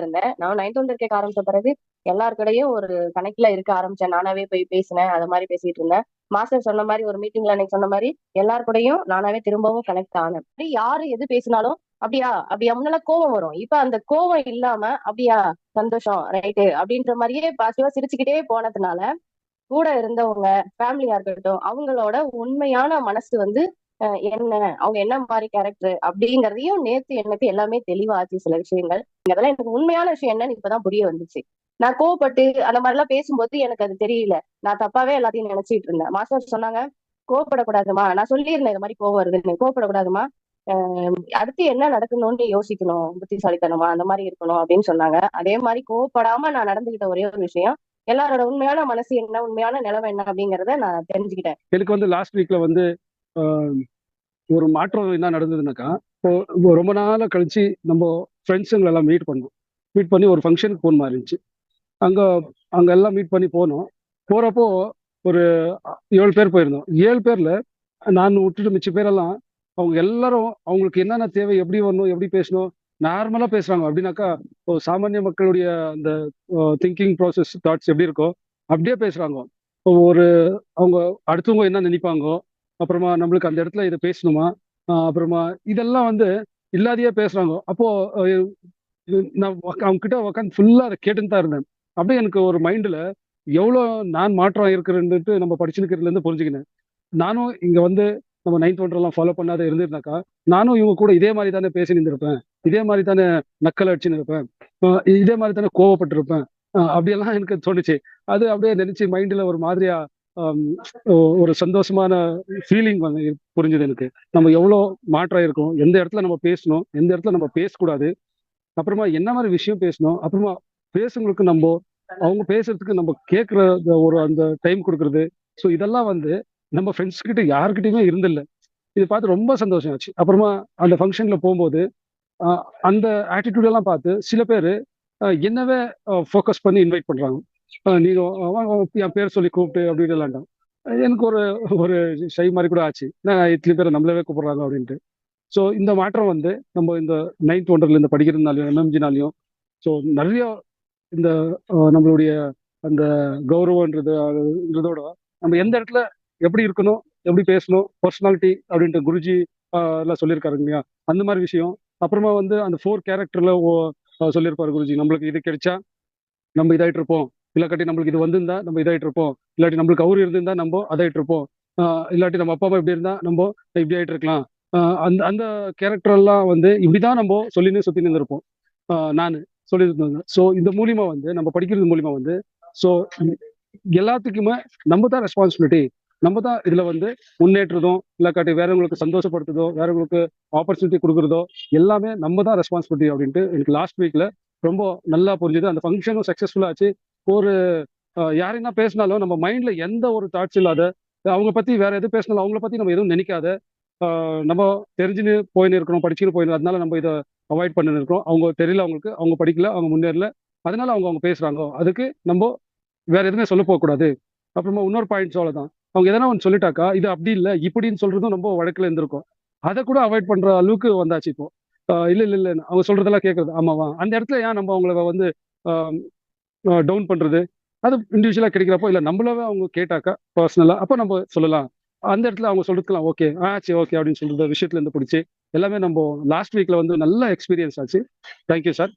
இருந்தேன். நான் 9th கேட்க ஆரம்பிச்ச பிறகு எல்லாருக்கூடயும் ஒரு கனெக்ட்ல இருக்க ஆரம்பிச்சேன். நானாவே போய் பேசினேன். அது மாரி பேசிட்டு இருந்தேன். மாஸ்டர் சொன்ன மாரி ஒரு மீட்டிங்ல அன்னைக்கு சொன்ன மாரி எல்லார் கூடயும் நானாவே திரும்பவும் கனெக்ட் ஆனேன். அப்படி யாரு எது பேசினாலும் அப்படியா அப்படியா முன்னால கோவம் வரும். இப்ப அந்த கோவம் இல்லாம அப்படியா சந்தோஷம் ரைட்டு அப்படின்ற மாதிரியே பாசிட்டிவா சிரிச்சுக்கிட்டே போனதுனால கூட இருந்தவங்க ஃபேமிலியா இருக்கட்டும் அவங்களோட உண்மையான மனசு வந்து என்ன அவங்க என்ன மாதிரி கேரக்டர் அப்படிங்கறதையும் நேத்து எனக்கு எல்லாமே தெளிவாச்சு சில விஷயங்கள். அதெல்லாம் எனக்கு உண்மையான விஷயம் என்னன்னு இப்பதான் புரிய வந்துச்சு. நான் கோவப்பட்டு அந்த மாதிரி எல்லாம் பேசும்போது எனக்கு அது தெரியல. நான் தப்பாவே எல்லாத்தையும் நினைச்சிட்டு இருந்தேன். மாஸ்டர் சொன்னாங்க கோவப்படக்கூடாதுமா, நான் சொல்லியிருந்தேன் இது மாதிரி கோவம் வருதுன்னு, கோவப்படக்கூடாதுமா, அடுத்து என்ன நடக்கணும்னு யோசிக்கணும், புத்திசாலித்தனமா அந்த மாதிரி இருக்கணும் அப்படின்னு சொன்னாங்க. அதே மாதிரி கோவப்படாம நான் நடந்துகிட்ட ஒரே ஒரு விஷயம், எல்லாரோட உண்மையான மனசு என்ன உண்மையான நிலைமை என்ன அப்படிங்கறத நான் தெரிஞ்சுக்கிட்டேன். எனக்கு வந்து லாஸ்ட் வீக்ல வந்து ஒரு மாற்றம் என்ன நடந்ததுனாக்கா, இப்போ ரொம்ப நாளா கழிச்சு நம்ம ஃப்ரெண்ட்ஸுங்களை எல்லாம் மீட் பண்ணி ஒரு ஃபங்க்ஷனுக்கு போன மாதிரி இருந்துச்சு. அங்க அங்க எல்லாம் மீட் பண்ணி போனோம். போறப்போ ஒரு 7 பேர் போயிருந்தோம். 7 பேர்ல நான் விட்டுட்டு மிச்ச பேரெல்லாம் அவங்க எல்லாரும் அவங்களுக்கு என்னென்ன தேவை, எப்படி வரணும், எப்படி பேசணும், நார்மலா பேசுறாங்க. அப்படின்னாக்கா இப்போ சாமானிய மக்களுடைய அந்த திங்கிங் ப்ராசஸ் தாட்ஸ் எப்படி இருக்கோ அப்படியே பேசுறாங்க. இப்போ ஒரு அவங்க அடுத்தவங்க என்ன நினைப்பாங்க, அப்புறமா நம்மளுக்கு அந்த இடத்துல இதை பேசணுமா, அப்புறமா இதெல்லாம் வந்து இல்லாதையே பேசுறாங்க. அப்போ நான் அவங்க கிட்ட உட்காந்து ஃபுல்லா அதை கேட்டுன்னு தான் இருந்தேன். அப்படியே எனக்கு ஒரு மைண்ட்ல எவ்வளோ நான் மாற்றம் இருக்கிறேன்ட்டு நம்ம படிச்சுக்கிறதுல இருந்து புரிஞ்சுக்கினேன். நானும் இங்க வந்து நம்ம 9th ஒன்றெல்லாம் ஃபாலோ பண்ணாத இருந்திருந்தாக்கா, நானும் இவங்க கூட இதே மாதிரி தானே பேசி நின்றுருப்பேன், இதே மாதிரி தானே நக்கல் அடிச்சுன்னு இருப்பேன், இதே மாதிரி தானே கோவப்பட்டிருப்பேன். அப்படியெல்லாம் எனக்கு தோணுச்சு. அது அப்படியே நினைச்சு மைண்ட்ல ஒரு மாதிரியா ஆம், ஒரு சந்தோஷமான ஃபீலிங் வந்து புரிஞ்சுது எனக்கு. நம்ம எவ்வளோ மாற்றம் இருக்கும், எந்த இடத்துல நம்ம பேசணும், எந்த இடத்துல நம்ம பேசக்கூடாது, அப்புறமா என்ன மாதிரி விஷயம் பேசணும், அப்புறமா பேசுங்களுக்கு நம்ம அவங்க பேசுறதுக்கு நம்ம கேட்குற ஒரு அந்த டைம் கொடுக்கறது. ஸோ இதெல்லாம் வந்து நம்ம ஃப்ரெண்ட்ஸ் கிட்ட யாருக்கிட்டையுமே இருந்தில்ல. இது பார்த்து ரொம்ப சந்தோஷம் ஆச்சு. அப்புறமா அந்த ஃபங்க்ஷன்ல போகும்போது அந்த ஆட்டிடியூட் எல்லாம் பார்த்து சில பேர் என்னவே ஃபோக்கஸ் பண்ணி இன்வைட் பண்றாங்க. நீங்க வாங்க, என் பேர் சொல்லி கூப்பிட்டு அப்படின்னு இல்லாண்டாம். எனக்கு ஒரு ஒரு ஷை மாதிரி கூட ஆச்சு. இத்தனை பேரை நம்மளவே கூப்பிடுறாங்க அப்படின்ட்டு. ஸோ இந்த மாற்றம் வந்து நம்ம இந்த 9th ஒன்றர்ல இந்த படிக்கிறதுனாலையும் எம்எம்ஜினாலையும் ஸோ நிறைய இந்த நம்மளுடைய அந்த கௌரவன்றதோட நம்ம எந்த இடத்துல எப்படி இருக்கணும், எப்படி பேசணும், பர்சனாலிட்டி அப்படின்ட்டு குருஜி எல்லாம் சொல்லியிருக்காரு இல்லையா, அந்த மாதிரி விஷயம். அப்புறமா வந்து அந்த 4 கேரக்டர்ல சொல்லியிருப்பாரு குருஜி, நம்மளுக்கு இது கிடைச்சா நம்ம இதாயிட்டு இருப்போம், இல்லாட்டி நம்மளுக்கு இது வந்திருந்தா நம்ம இதாயிட்டு இருப்போம், இல்லாட்டி நம்மளுக்கு அவரு இருந்திருந்தா நம்ம அதாயிட்டு இருப்போம், இல்லாட்டி நம்ம அப்பா அம்மா இப்படி இருந்தா நம்ம இப்படி ஆயிட்டு இருக்கலாம். அந்த அந்த கேரக்டர் எல்லாம் வந்து இப்படிதான் நம்ம சொல்லின்னு சுத்தி இருந்திருப்போம். நான் சொல்லியிருந்தேன். ஸோ இந்த மூலியமா வந்து நம்ம படிக்கிறது மூலியமா வந்து ஸோ எல்லாத்துக்குமே நம்ம தான் ரெஸ்பான்சிபிலிட்டி. நம்ம தான் இதுல வந்து முன்னேற்றதும் இல்லாட்டி வேறவங்களுக்கு சந்தோஷப்படுத்துதோ, வேறவங்களுக்கு ஆப்பர்ச்சுனிட்டி கொடுக்குறதோ எல்லாமே நம்ம தான் ரெஸ்பான்சிபிலிட்டி அப்படின்ட்டு எனக்கு லாஸ்ட் வீக்ல ரொம்ப நல்லா புரிஞ்சுது. அந்த ஃபங்க்ஷனும் சக்ஸஸ்ஃபுல்லா ஆச்சு. ஒரு யாரைனா பேசினாலும் நம்ம மைண்ட்ல எந்த ஒரு தாட்ஸ் இல்லாத, அவங்க பத்தி வேற எது பேசினாலும் அவங்கள பத்தி நம்ம எதுவும் நினைக்காத, நம்ம தெரிஞ்சுன்னு போயின்னு இருக்கணும், படிச்சுன்னு போயின்னு, அதனால நம்ம இதை அவாய்ட் பண்ணின்னு இருக்கோம். அவங்க தெரியல, அவங்களுக்கு அவங்க படிக்கல, அவங்க முன்னேறல, அதனால அவங்க பேசுறாங்க, அதுக்கு நம்ம வேற எதுவுமே சொல்ல போகக்கூடாது. அப்புறமா இன்னொரு பாயிண்ட் சொல்லதான், அவங்க எதனா ஒன்று சொல்லிட்டாக்கா இது அப்படி இல்லை இப்படின்னு சொல்றதும் நம்ம வழக்குல இருந்திருக்கோம். அதை கூட அவாய்ட் பண்ற அளவுக்கு வந்தாச்சு இப்போ. இல்ல இல்ல இல்ல அவங்க சொல்றதெல்லாம் கேட்கறது ஆமாவா, அந்த இடத்துல ஏன் நம்ம அவங்கள வந்து டவுன் பண்றது. அது இண்டிவிஜுவலா கிடைக்கிறப்போ இல்ல நம்மளவே அவங்க கேட்டாக்கா பர்சனலா அப்போ நம்ம சொல்லலாம். அந்த இடத்துல அவங்க சொல்றதுக்கலாம் ஓகே ஆச்சு ஓகே அப்படின்னு சொல்றது விஷயத்துல இருந்து பிடிச்சி எல்லாமே நம்ம லாஸ்ட் வீக்ல வந்து நல்ல எக்ஸ்பீரியன்ஸ் ஆச்சு. Thank you sir.